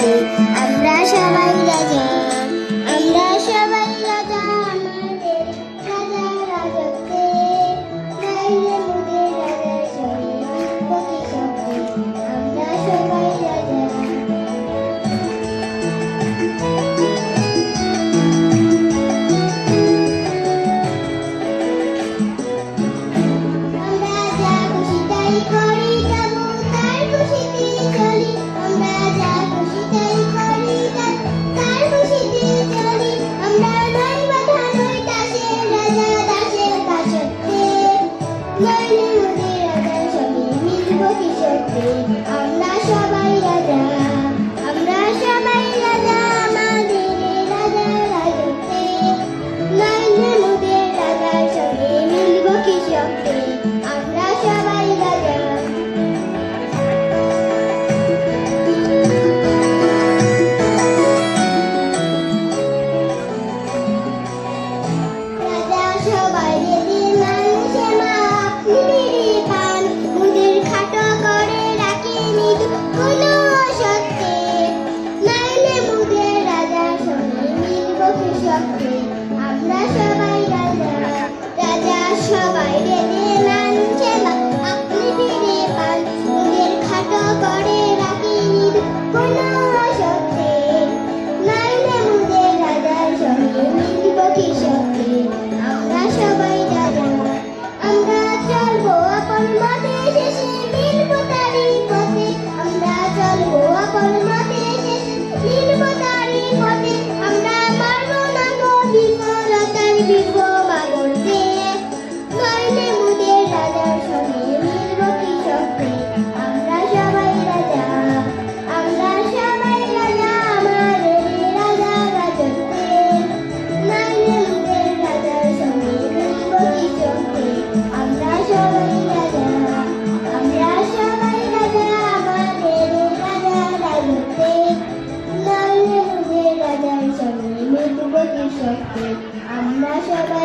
শক্তি আমরা সবাই রাজা, আমরা সবাই রাজা আমাদের রাজা রাজত্বে, নাইলে মোদের রাজার সঙ্গে মিলব কি শক্তি আমরা সবাই রাজা। আমরা যা খুশি তাই করি, যাবো তার খুশিতে চলি, আমরা যা খুশি তাই করি, তার খুশিতে চলি, আমরা নই বাধা নই দাসের রাজা দাসের দাসত্বে, নইলে মোদের রাজার সঙ্গে মিলব কি শক্তি আমরা সবাই রাজা, আমরা সবাই রাজা আমাদের রাজা রাজত্বে, নইলে মোদের রাজার সঙ্গে মিলব কি শক্তি আমরা সবাই রাজা। রাজা সবাই রেডি মানুষে মা আপনি ফিরে পান, মুদের খাটো করে রাখি নিদু কোনো অসত্যে, নাইলে মুদের রাজার সঙ্গে মিলব কি শক্তি আমরা সবাই রাজা। রাজা সবাই রেডি মানুষে মা আপনি ফিরে পান, মুদের খাটো করে রাখি নিদু কোনো অসত্যে, নাইলে মুদের রাজার সঙ্গে মিলব কি শক্তি আমরা সবাই রাজা। আমরা চলবো আপন মতে শেষে মিলব তারি পথে, আমরা চলবো আপন মতে শেষে মিলব তারি পথে, আমরা মারবো না গো বিফলতার বিপমা করতে, নইলে মুদের রাজার সঙ্গে মিলব কি শক্তি আমরা সবাই রাজা, আমরা সবাই রাজা আমাদের রাজা রাজত্বে, নাইলে মুদের রাজার সঙ্গে মিলব কি শক্তি আমরা সবাই রাজা, আমরা সবাই রাজা আমাদের রাজা রাজত্বে, নাইলে মুদের রাজার সঙ্গে মিলব কি শক্তি আমরা সবাই